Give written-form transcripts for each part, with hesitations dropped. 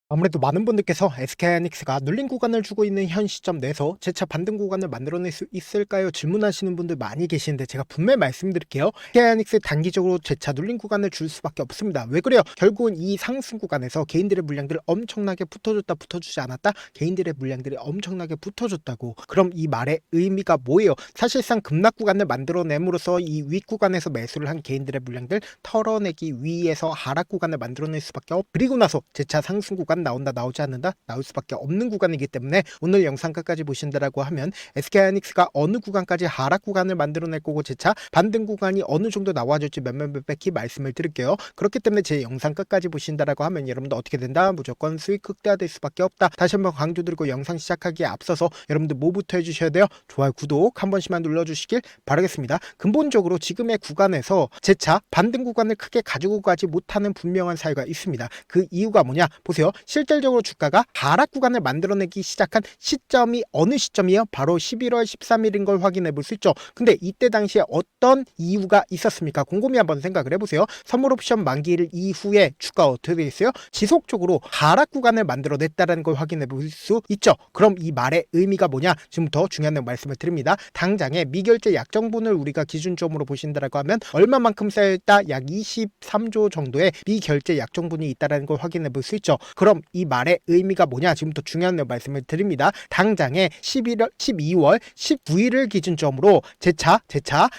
아무래도 많은 분들께서 SK하이닉스가 눌린 구간을 주고 있는 현 시점 내에서 재차 반등 구간을 만들어낼 수 있을까요? 질문하시는 분들 많이 계시는데 제가 분명히 말씀드릴게요. SK하이닉스 단기적으로 재차 눌린 구간을 줄 수밖에 없습니다. 왜 그래요? 결국은 이 상승 구간에서 개인들의 물량들 엄청나게 붙어줬다 붙어주지 않았다? 개인들의 물량들이 엄청나게 붙어줬다고. 그럼 이 말의 의미가 뭐예요? 사실상 급락 구간을 만들어냄으로써 이 윗 구간에서 매수를 한 개인들의 물량들 털어내기 위해서 하락 구간을 만들어낼 수밖에 없고, 그리고 나서 재차 상승 구간 나온다 나오지 않는다 나올 수밖에 없는 구간이기 때문에 오늘 영상 끝까지 보신다라고 하면 SK하이닉스가 어느 구간까지 하락 구간을 만들어낼 거고 재차 반등 구간이 어느 정도 나와줄지 몇몇몇백히 말씀을 드릴게요. 그렇기 때문에 제 영상 끝까지 보신다라고 하면 여러분들 어떻게 된다? 무조건 수익 극대화될 수밖에 없다. 다시 한번 강조드리고 영상 시작하기에 앞서서 여러분들 뭐부터 해주셔야 돼요? 좋아요, 구독 한 번씩만 눌러주시길 바라겠습니다. 근본적으로 지금의 구간에서 재차 반등 구간을 크게 가지고 가지 못하는 분명한 사유가 있습니다. 그 이유가 뭐냐? 보세요. 실질적으로 주가가 하락 구간을 만들어내기 시작한 시점이 어느 시점이에요? 바로 11월 13일인 걸 확인해 볼 수 있죠. 근데 이때 당시에 어떤 이유가 있었습니까? 곰곰이 한번 생각을 해보세요. 선물 옵션 만기일 이후에 주가 어떻게 되겠어요? 지속적으로 하락 구간을 만들어냈다는 걸 확인해 볼 수 있죠. 그럼 이 말의 의미가 뭐냐? 지금부터 중요한 말씀을 드립니다. 당장의 미결제 약정분을 우리가 기준점으로 보신다라고 하면 얼마만큼 쌓여있다? 약 23조 정도의 미결제 약정분이 있다는 걸 확인해 볼 수 있죠. 그럼 이 말의 의미가 뭐냐? 지금부터 중요한 말씀을 드립니다. 당장에 12월 19일을 기준점으로 재차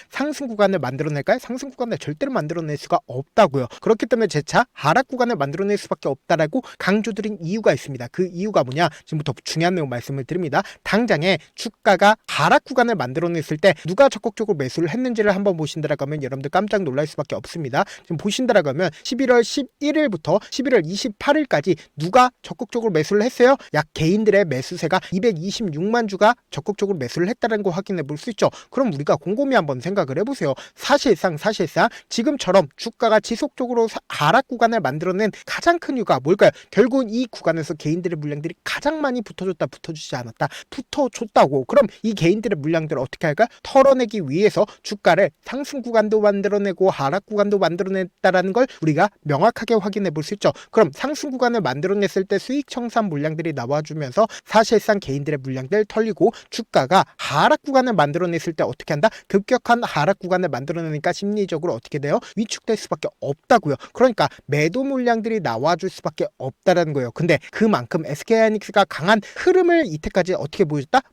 상승 구간을 만들어낼까요? 상승 구간을 절대로 만들어낼 수가 없다고요. 그렇기 때문에 재차 하락 구간을 만들어낼 수밖에 없다라고 강조드린 이유가 있습니다. 그 이유가 뭐냐? 지금부터 중요한 내용 말씀을 드립니다. 당장에 주가가 하락 구간을 만들어냈을 때 누가 적극적으로 매수를 했는지를 한번 보신다라고 하면 여러분들 깜짝 놀랄 수밖에 없습니다. 지금 보신다라고 하면 11월 11일부터 11월 28일까지 누가 적극적으로 매수를 했어요? 약 개인들의 매수세가 226만 주가 적극적으로 매수를 했다는 거 확인해 볼 수 있죠. 그럼 우리가 곰곰이 한번 생각을 해보세요. 사실상 지금처럼 주가가 지속적으로 하락 구간을 만들어낸 가장 큰 이유가 뭘까요? 결국은 이 구간에서 개인들의 물량들이 가장 많이 붙어줬다 붙어주지 않았다 붙어줬다고. 그럼 이 개인들의 물량들을 어떻게 할까요? 털어내기 위해서 주가를 상승 구간도 만들어내고 하락 구간도 만들어냈다라는 걸 우리가 명확하게 확인해 볼 수 있죠. 그럼 상승 구간을 만들어냈을 때 수익 청산 물량들이 나와주면서 사실상 개인들의 물량들 털리고 주가가 하락 구간을 만들어냈을 때 어떻게 한다? 급격한 하락 구간을 만들어내니까 심리적으로 어떻게 돼요? 위축될 수밖에 없다고요. 그러니까 매도 물량들이 나와줄 수밖에 없다라는 거예요. 근데 그만큼 SK하이닉스가 강한 흐름을 이때까지 어떻게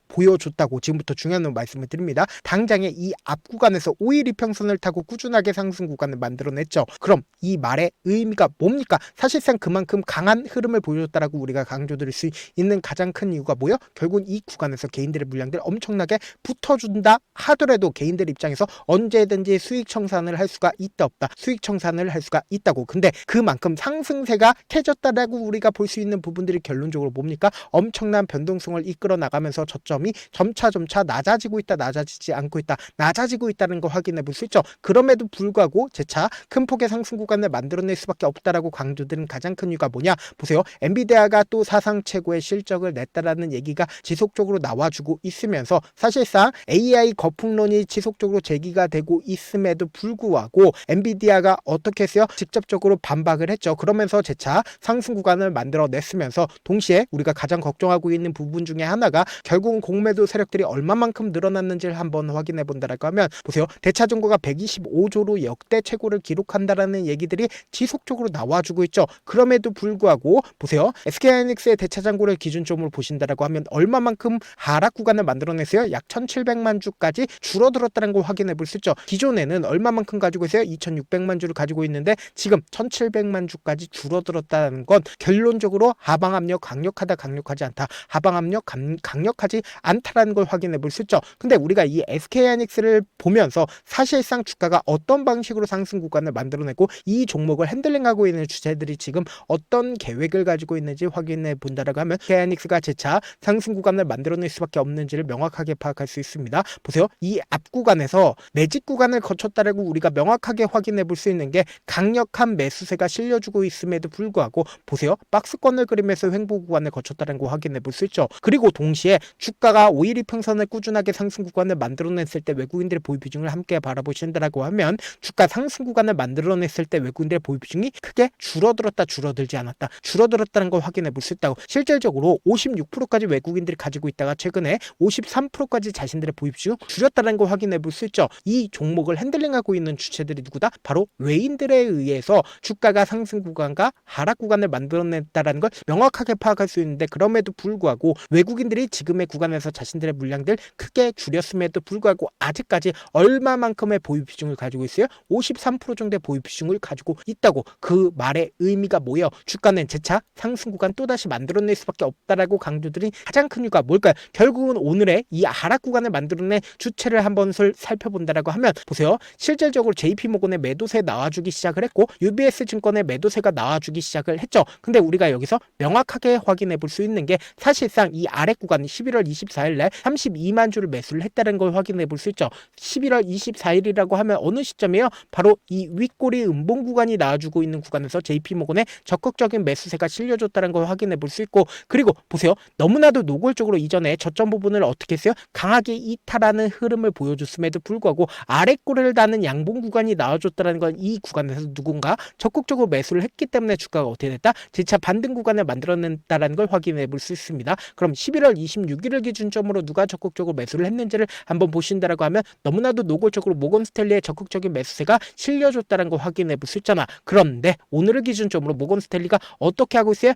보여줬다고 지금부터 중요한 말씀을 드립니다. 당장에 이 앞 구간에서 5일 이평선을 타고 꾸준하게 상승 구간을 만들어냈죠. 그럼 이 말의 의미가 뭡니까? 사실상 그만큼 강한 흐름을 보여줬다라고 우리가 강조드릴 수 있는 가장 큰 이유가 뭐예요? 결국은 이 구간에서 개인들의 물량들 엄청나게 붙어준다 하더라도 개인들 입장에서 언제든지 수익 청산을 할 수가 있다 없다. 수익 청산을 할 수가 있다고. 근데 그만큼 상승세가 캐졌다라고 우리가 볼 수 있는 부분들이 결론적으로 뭡니까? 엄청난 변동성을 이끌어 나가면서 저점이 점차 낮아지고 있다 낮아지지 않고 있다 낮아지고 있다는 거 확인해 볼 수 있죠. 그럼에도 불구하고 재차 큰 폭의 상승 구간을 만들어낼 수밖에 없다라고 강조드린 가장 큰 이유가 뭐냐? 보세요. 엔비디아가 또 사상 최고의 실적을 냈다라는 얘기가 지속적으로 나와주고 있으면서 사실상 AI 거품론이 지속적으로 제기가 되고 있음에도 불구하고 엔비디아가 어떻게 했어요? 직접적으로 반박을 했죠. 그러면서 재차 상승 구간을 만들어냈으면서 동시에 우리가 가장 걱정하고 있는 부분 중에 하나가 결국은 공매도 세력들이 얼마만큼 늘어났는지를 한번 확인해 본다라고 하면 보세요. 대차증고가 125조로 역대 최고를 기록한다라는 얘기들이 지속적으로 나와주고 있죠. 그럼에도 불구하고 보세요. SK하이닉스의 대차장고를 기준점으로 보신다라고 하면 얼마만큼 하락 구간을 만들어냈어요? 약 1700만 주까지 줄어들었다는 걸 확인해 볼 수 있죠. 기존에는 얼마만큼 가지고 있어요? 2600만 주를 가지고 있는데 지금 1700만 주까지 줄어들었다는 건 결론적으로 하방 압력 강력하지 않다. 하방 압력 강력하지 않다라는 걸 확인해 볼 수 있죠. 근데 우리가 이 SK하이닉스를 보면서 사실상 주가가 어떤 방식으로 상승 구간을 만들어내고 이 종목을 핸들링하고 있는 주체들이 지금 어떤 계획을 가지고 있는지 확인해 본다라고 하면 SK하이닉스가 재차 상승 구간을 만들어낼 수밖에 없는지를 명확하게 파악할 수 있습니다. 보세요. 이 앞 구간에서 매직 구간을 거쳤다라고 우리가 명확하게 확인해 볼 수 있는 게 강력한 매수세가 실려주고 있음에도 불구하고 보세요. 박스권을 그리면서 횡보 구간을 거쳤다는 거 확인해 볼 수 있죠. 그리고 동시에 주가가 5일 이평선을 꾸준하게 상승 구간을 만들어냈을 때 외국인들의 보유 비중을 함께 바라보신다라고 하면 주가 상승 구간을 만들어냈을 때 외국인들의 보유 비중이 크게 줄어들었다 줄어들지 않았다 줄어들었다는 걸 확인해 볼 수 있다고. 실질적으로 56%까지 외국인들이 가지고 있다가 최근에 53%까지 자신들의 보유비중 줄였다는 걸 확인해 볼 수 있죠. 이 종목을 핸들링하고 있는 주체들이 누구다? 바로 외인들에 의해서 주가가 상승 구간과 하락 구간을 만들어냈다는 걸 명확하게 파악할 수 있는데, 그럼에도 불구하고 외국인들이 지금의 구간에서 자신들의 물량들 크게 줄였음에도 불구하고 아직까지 얼마만큼의 보유 비중을 가지고 있어요? 53% 정도의 보유 비중을 가지고 있다고. 그 말의 의미가 뭐예요? 주가는 재차 상승 구간 또다시 만들어낼 수밖에 없다라고 강조드린 가장 큰 이유가 뭘까요? 결국은 오늘의 이 하락 구간을 만들어낸 주체를 한번 살펴본다라고 하면, 보세요. 실질적으로 JP모건의 매도세 나와주기 시작을 했고 UBS 증권의 매도세가 나와주기 시작을 했죠. 근데 우리가 여기서 명확하게 확인해 볼 수 있는 게, 사실상 이 아래 구간 11월 24일 날 32만 주를 매수를 했다는 걸 확인해 볼 수 있죠. 11월 24일이라고 하면 어느 시점이에요? 바로 이 윗꼬리 음봉 구간이 나와주고 있는 구간에서 JP모건의 적극적인 매수세가 실려줬다는 걸 확인해 볼 수 있고, 그리고 보세요. 너무나도 노골적으로 이전에 저점 부분을 어떻게 했어요? 강하게 이탈하는 흐름을 보여줬음에도 불구하고 아래꼬리를 다는 양봉 구간이 나와줬다는 건 이 구간에서 누군가 적극적으로 매수를 했기 때문에 주가가 어떻게 됐다? 재차 반등 구간을 만들어낸다는 걸 확인해 볼 수 있습니다. 그럼 11월 26일을 기준점으로 누가 적극적으로 매수를 했는지를 한번 보신다라고 하면, 너무나도 노골적으로 모건스탠리의 적극적인 매수세가 실려줬다는 걸 확인해 볼 수 있잖아. 그런데 오늘을 기준점으로 모건스탠리가 어떻게 하고 있어요?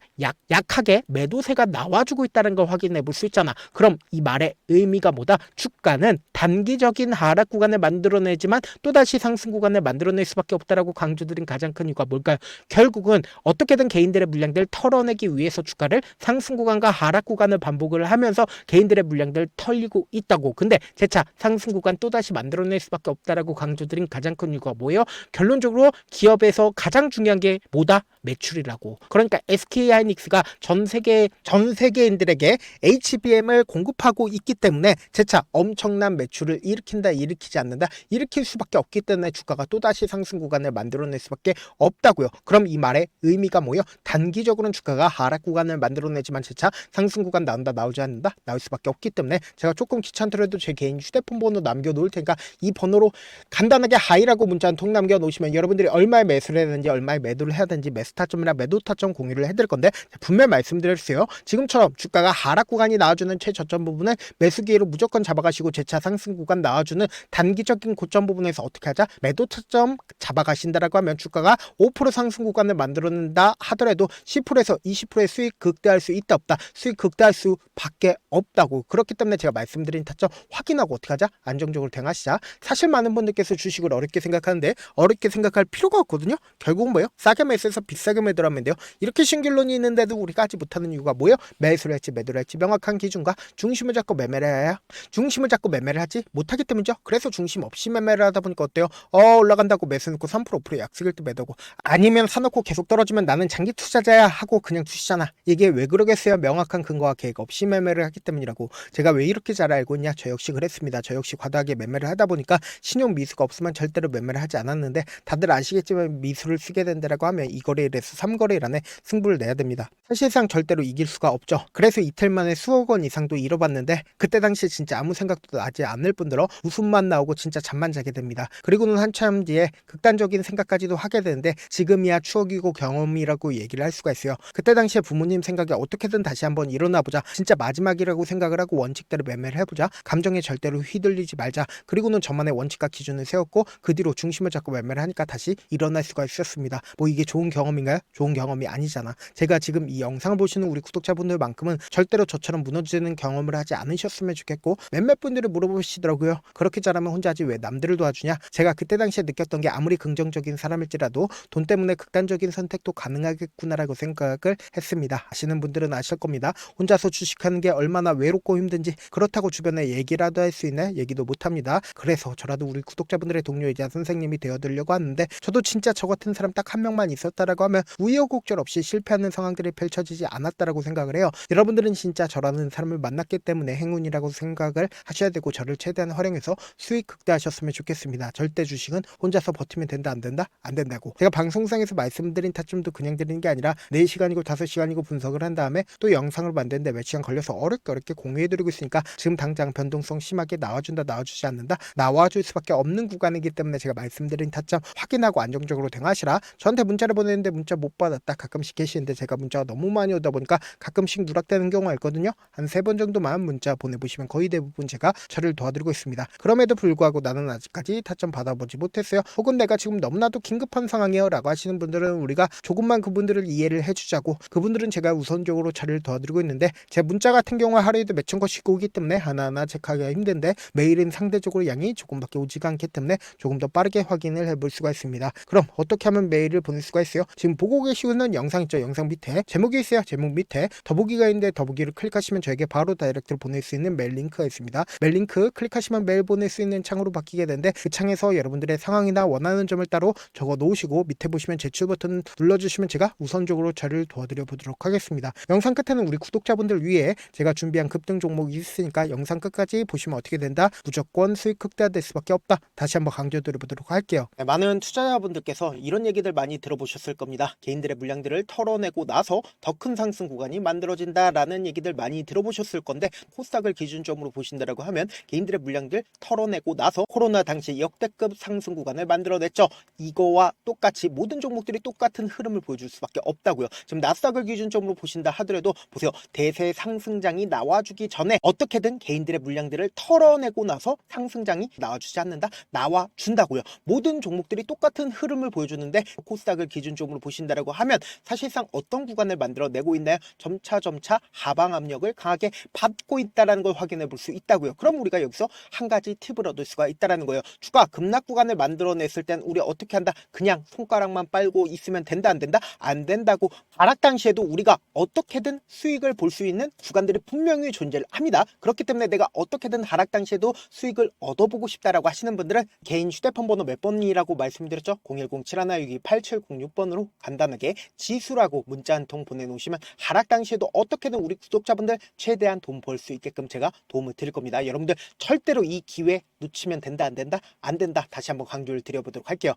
약하게 매도세가 나와주고 있다는 걸 확인해 볼 수 있잖아. 그럼 이 말의 의미가 뭐다? 주가는 단기적인 하락 구간을 만들어내지만 또다시 상승 구간을 만들어낼 수밖에 없다라고 강조드린 가장 큰 이유가 뭘까요? 결국은 어떻게든 개인들의 물량들 털어내기 위해서 주가를 상승 구간과 하락 구간을 반복을 하면서 개인들의 물량들 털리고 있다고. 근데 재차 상승 구간 또다시 만들어낼 수밖에 없다라고 강조드린 가장 큰 이유가 뭐예요? 결론적으로 기업에서 가장 중요한 게 뭐다? 매출이라고. 그러니까 SK하이닉스가 전 세계인들에게 HBM을 공급하고 있기 때문에 재차 엄청난 매출을 일으키지 않는다, 일으킬 수밖에 없기 때문에 주가가 또다시 상승 구간을 만들어낼 수밖에 없다고요. 그럼 이 말의 의미가 뭐예요? 단기적으로는 주가가 하락 구간을 만들어내지만 재차 상승 구간 나온다, 나오지 않는다, 나올 수밖에 없기 때문에, 제가 조금 귀찮더라도 제 개인 휴대폰 번호 남겨놓을 테니까 이 번호로 간단하게 하이라고 문자 한 통 남겨놓으시면 여러분들이 얼마에 매수를 해야 되는지, 얼마에 매도를 해야 되는지 매수 타점이나 매도 타점 공유를 해드릴 건데, 분명히 말씀드렸어요. 지금처럼 주가가 하락 구간이 나와주는 최저점 부분을 매수 기회로 무조건 잡아가시고 재차 상승 구간 나와주는 단기적인 고점 부분에서 어떻게 하자? 매도 타점 잡아가신다라고 하면 주가가 5% 상승 구간을 만들어낸다 하더라도 10%에서 20%의 수익 극대화할 수 있다 없다? 수익 극대화할 수밖에 없다고. 그렇기 때문에 제가 말씀드린 타점 확인하고 어떻게 하자? 안정적으로 대응하시자. 사실 많은 분들께서 주식을 어렵게 생각하는데 어렵게 생각할 필요가 없거든요. 결국은 뭐예요? 싸게 매수해서 비싸게 매도하면 돼요. 이렇게 신결론이 있는데도 우리가 하지 못하는 이유가 뭐예요? 매수를 할지 매도를 할지 명확한 기준과 중심을 잡고 매매를 해야, 중심을 잡고 매매를 하지 못하기 때문이죠. 그래서 중심 없이 매매를 하다 보니까 어때요? 올라간다고 매수 놓고 3% 5% 약속일 때 매도고, 아니면 사놓고 계속 떨어지면 나는 장기 투자자야 하고 그냥 두시잖아. 이게 왜 그러겠어요? 명확한 근거와 계획 없이 매매를 하기 때문이라고. 제가 왜 이렇게 잘 알고 있냐? 저 역시 그랬습니다. 저 역시 과다하게 매매를 하다 보니까 신용 미수가 없으면 절대로 매매를 하지 않았는데, 다들 아시겠지만 미수를 쓰게 된다라고 하면 2거래일에서 3거래일 안에 승부를 내야 됩니다. 사실상 절대로 이길 수가 없죠. 그래서 이틀 만에 수억 원 이상도 잃어봤는데, 그때 당시에 진짜 아무 생각도 나지 않을 뿐더러 웃음만 나오고 진짜 잠만 자게 됩니다. 그리고는 한참 뒤에 극단적인 생각까지도 하게 되는데, 지금이야 추억이고 경험이라고 얘기를 할 수가 있어요. 그때 당시에 부모님 생각에 어떻게든 다시 한번 일어나보자, 진짜 마지막이라고 생각을 하고 원칙대로 매매를 해보자, 감정에 절대로 휘둘리지 말자, 그리고는 저만의 원칙과 기준을 세웠고 그 뒤로 중심을 잡고 매매를 하니까 다시 일어날 수가 있었습니다. 뭐 이게 좋은 경험인가요? 좋은 경험이 아니잖아. 제가 지금 이 영상을 보시는 우리 구독자분들만큼은 절대로 저처럼 무너지는 경험을 하지 않으셨으면 좋겠고, 몇몇 분들이 물어보시더라고요. 그렇게 잘하면 혼자 하지 왜 남들을 도와주냐? 제가 그때 당시에 느꼈던 게, 아무리 긍정적인 사람일지라도 돈 때문에 극단적인 선택도 가능하겠구나라고 생각을 했습니다. 아시는 분들은 아실 겁니다. 혼자서 주식하는 게 얼마나 외롭고 힘든지, 그렇다고 주변에 얘기라도 할 수 있나? 얘기도 못합니다. 그래서 저라도 우리 구독자분들의 동료이자 선생님이 되어드리려고 하는데, 저도 진짜 저 같은 사람 딱 한 명만 있었다라고 하면 우여곡절 없이 실패하는 상황들이 펼쳐지지 않았다라고 생각을 해요. 여러분들은 진짜 저라는 사람을 만났기 때문에 행운이라고 생각을 하셔야 되고, 저를 저를 최대한 활용해서 수익 극대화하셨으면 좋겠습니다. 절대 주식은 혼자서 버티면 된다 안 된다? 안 된다고. 제가 방송상에서 말씀드린 타점도 그냥 드리는 게 아니라 4시간이고 5시간이고 분석을 한 다음에 또 영상을 만드는데 몇 시간 걸려서 어렵게 공유해드리고 있으니까 지금 당장 변동성 심하게 나와준다 나와주지 않는다? 나와줄 수밖에 없는 구간이기 때문에 제가 말씀드린 타점 확인하고 안정적으로 대응하시라. 저한테 문자를 보내는데 문자 못 받았다 가끔씩 계시는데 제가 문자가 너무 많이 오다 보니까 가끔씩 누락되는 경우가 있거든요. 한 3번 정도만 문자 보내보시면 거의 대부분 제가 처리를 도와드리고 있습니다. 그럼에도 불구하고 나는 아직까지 타점 받아보지 못했어요. 혹은 내가 지금 너무나도 긴급한 상황이에요 라고 하시는 분들은 우리가 조금만 그분들을 이해를 해주자고, 그분들은 제가 우선적으로 처리를 도와드리고 있는데 제 문자 같은 경우 하루에도 몇천 건씩 오기 때문에 하나하나 체크하기가 힘든데 메일은 상대적으로 양이 조금밖에 오지가 않기 때문에 조금 더 빠르게 확인을 해볼 수가 있습니다. 그럼 어떻게 하면 메일을 보낼 수가 있어요? 지금 보고 계시는 영상 있죠? 영상 밑에 제목이 있어요. 제목 밑에 더보기가 있는데 더보기를 클릭하시면 저에게 바로 다이렉트로 보낼 수 있는 메일 링크가 있습니다. 메일 링크 클릭하시면 메일 보낼 수 있는 창으로 바뀌게 되는데 그 창에서 여러분들의 상황이나 원하는 점을 따로 적어 놓으시고 밑에 보시면 제출 버튼 눌러주시면 제가 우선적으로 처리를 도와드려 보도록 하겠습니다. 영상 끝에는 우리 구독자분들 위해 제가 준비한 급등 종목이 있으니까 영상 끝까지 보시면 어떻게 된다? 무조건 수익 극대화될 수밖에 없다. 다시 한번 강조드려 보도록 할게요. 네, 많은 투자자분들께서 이런 얘기들 많이 들어보셨을 겁니다. 개인들의 물량들을 털어내고 나서 더 큰 상승 구간이 만들어진다라는 얘기들 많이 들어보셨을 건데 코스닥을 기준점으로 보신다라고 하면 개인들의 물량들 털어내고 나서 코로나 당시 역대급 상승 구간을 만들어냈죠. 이거와 똑같이 모든 종목들이 똑같은 흐름을 보여줄 수밖에 없다고요. 지금 나스닥을 기준점으로 보신다 하더라도 보세요. 대세 상승장이 나와주기 전에 어떻게든 개인들의 물량들을 털어내고 나서 상승장이 나와주지 않는다? 나와준다고요. 모든 종목들이 똑같은 흐름을 보여주는데 코스닥을 기준점으로 보신다라고 하면 사실상 어떤 구간을 만들어내고 있나요? 점차 하방 압력을 강하게 받고 있다는 걸 확인해 볼 수 있다고요. 그럼 우리가 여기서 한 가지 팁을 얻을 수가 있다는 거예요. 주가 급락 구간을 만들어냈을 땐 우리 어떻게 한다? 그냥 손가락만 빨고 있으면 된다 안 된다? 안 된다고. 하락 당시에도 우리가 어떻게든 수익을 볼 수 있는 구간들이 분명히 존재를 합니다. 그렇기 때문에 내가 어떻게든 하락 당시에도 수익을 얻어보고 싶다라고 하시는 분들은 개인 휴대폰 번호 몇 번이라고 말씀드렸죠? 010-7162-8706번으로 간단하게 지수라고 문자 한 통 보내놓으시면 하락 당시에도 어떻게든 우리 구독자분들 최대한 돈 벌 수 있게끔 제가 도움을 드릴 겁니다. 여러분들 절대로 이 기회 놓치면 된다 안 된다? 안 된다. 다시 한번 강조를 드려보도록 할게요.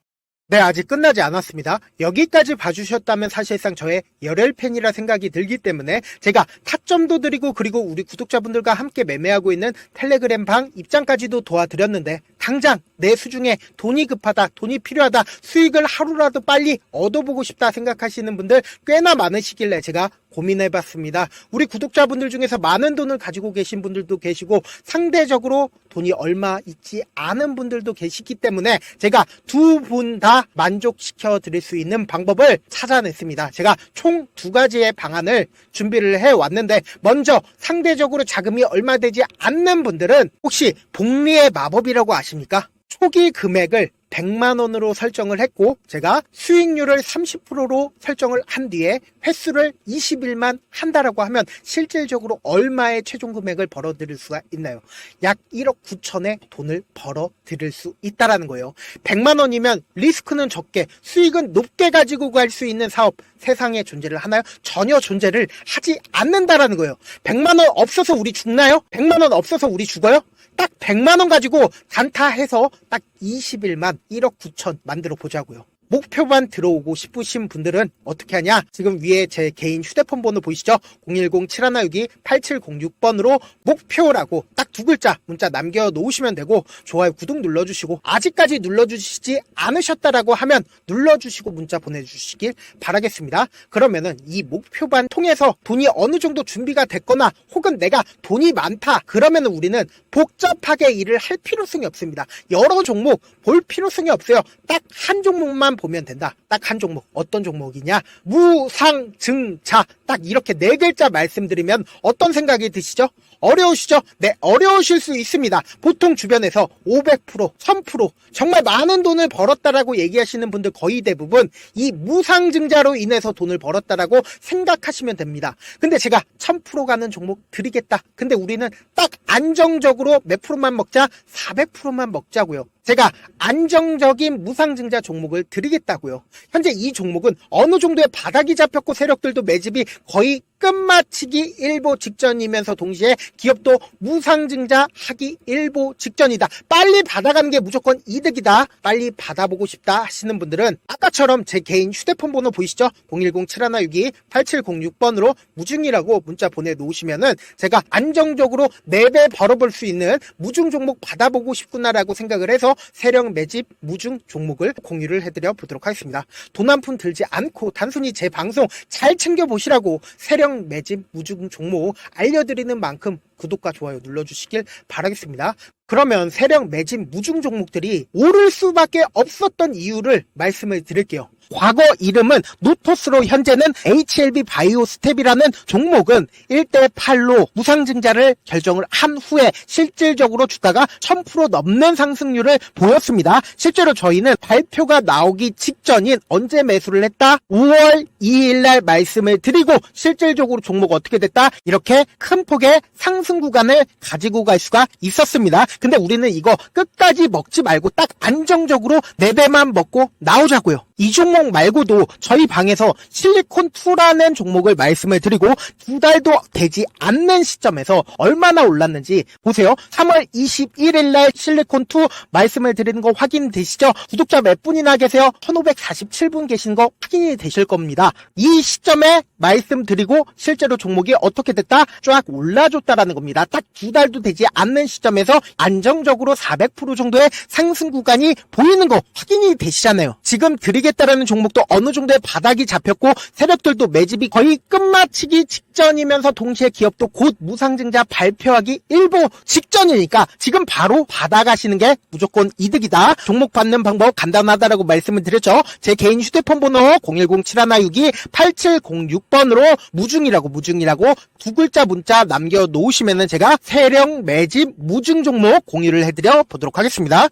네, 아직 끝나지 않았습니다. 여기까지 봐주셨다면 사실상 저의 열혈 팬이라 생각이 들기 때문에 제가 타점도 드리고 그리고 우리 구독자분들과 함께 매매하고 있는 텔레그램 방 입장까지도 도와드렸는데 당장 내 수중에 돈이 급하다, 돈이 필요하다, 수익을 하루라도 빨리 얻어보고 싶다 생각하시는 분들 꽤나 많으시길래 제가 고민해봤습니다. 우리 구독자분들 중에서 많은 돈을 가지고 계신 분들도 계시고 상대적으로 돈이 얼마 있지 않은 분들도 계시기 때문에 제가 두 분 다 만족시켜 드릴 수 있는 방법을 찾아냈습니다. 제가 총 2가지의 방안을 준비를 해왔는데 먼저 상대적으로 자금이 얼마 되지 않는 분들은 혹시 복리의 마법이라고 아십니까? 초기 금액을 100만원으로 설정을 했고 제가 수익률을 30%로 설정을 한 뒤에 횟수를 20일만 한다라고 하면 실질적으로 얼마의 최종 금액을 벌어들일 수가 있나요? 약 1억 9천의 돈을 벌어들일 수 있다라는 거예요. 100만원이면 리스크는 적게 수익은 높게 가지고 갈 수 있는 사업 세상에 존재를 하나요? 전혀 존재를 하지 않는다라는 거예요. 100만원 없어서 우리 죽나요? 100만원 없어서 우리 죽어요? 딱 100만원 가지고 단타해서 딱 20일만 1억 9천 만들어 보자고요. 목표만 들어오고 싶으신 분들은 어떻게 하냐? 지금 위에 제 개인 휴대폰 번호 보이시죠? 010-7162-8706번으로 목표라고 딱 2글자 문자 남겨놓으시면 되고 좋아요, 구독 눌러주시고 아직까지 눌러주시지 않으셨다라고 하면 눌러주시고 문자 보내주시길 바라겠습니다. 그러면은 이 목표반 통해서 돈이 어느 정도 준비가 됐거나 혹은 내가 돈이 많다 그러면은 우리는 복잡하게 일을 할 필요성이 없습니다. 여러 종목 볼 필요성이 없어요. 딱 한 종목만 보면 된다. 딱 한 종목. 어떤 종목이냐? 무상증자. 딱 이렇게 4글자 말씀드리면 어떤 생각이 드시죠? 어려우시죠? 네, 어려우실 수 있습니다. 보통 주변에서 500%, 1000% 정말 많은 돈을 벌었다라고 얘기하시는 분들 거의 대부분 이 무상증자로 인해서 돈을 벌었다라고 생각하시면 됩니다. 근데 제가 1000% 가는 종목 드리겠다. 근데 우리는 딱 안정적으로 몇 프로만 먹자? 400%만 먹자고요. 제가 안정적인 무상증자 종목을 드리겠다고요. 현재 이 종목은 어느 정도의 바닥이 잡혔고 세력들도 매집이 거의 끝마치기 일보 직전이면서 동시에 기업도 무상증자 하기 일보 직전이다. 빨리 받아가는 게 무조건 이득이다. 빨리 받아보고 싶다 하시는 분들은 아까처럼 제 개인 휴대폰 번호 보이시죠? 010-7162-8706번으로 무중이라고 문자 보내놓으시면은 제가 안정적으로 4배 벌어볼 수 있는 무중 종목 받아보고 싶구나라고 생각을 해서 세력 매집 무중 종목을 공유를 해드려 보도록 하겠습니다. 돈 한 푼 들지 않고 단순히 제 방송 잘 챙겨보시라고 세력 매집 무중 종목 알려드리는 만큼 구독과 좋아요 눌러주시길 바라겠습니다. 그러면 세력 매집 무중 종목들이 오를 수밖에 없었던 이유를 말씀을 드릴게요. 과거 이름은 노토스로 현재는 HLB 바이오스텝이라는 종목은 1대8로 무상증자를 결정을 한 후에 실질적으로 주가가 1000% 넘는 상승률을 보였습니다. 실제로 저희는 발표가 나오기 직전인 언제 매수를 했다? 5월 2일 날 말씀을 드리고 실질적으로 종목 어떻게 됐다? 이렇게 큰 폭의 상승 구간을 가지고 갈 수가 있었습니다. 근데 우리는 이거 끝까지 먹지 말고 딱 안정적으로 4배만 먹고 나오자고요. 이 종목 말고도 저희 방에서 실리콘2라는 종목을 말씀을 드리고 2달도 되지 않는 시점에서 얼마나 올랐는지 보세요. 3월 21일 날 실리콘2 말씀을 드리는 거 확인되시죠? 구독자 몇 분이나 계세요? 1547분 계신 거 확인이 되실 겁니다. 이 시점에 말씀드리고 실제로 종목이 어떻게 됐다? 쫙 올라줬다라는 겁니다. 딱 2달도 되지 않는 시점에서 안정적으로 400% 정도의 상승 구간이 보이는 거 확인이 되시잖아요. 지금 드리겠다라는 종목도 어느 정도의 바닥이 잡혔고 세력들도 매집이 거의 끝마치기 직전이면서 동시에 기업도 곧 무상증자 발표하기 일보 직전이니까 지금 바로 받아가시는 게 무조건 이득이다. 종목 받는 방법 간단하다라고 말씀을 드렸죠. 제 개인 휴대폰 번호 010-7162-8706번으로 무중이라고 두 글자 문자 남겨놓으시면은 제가 세력 매집 무중 종목 공유를 해드려 보도록 하겠습니다.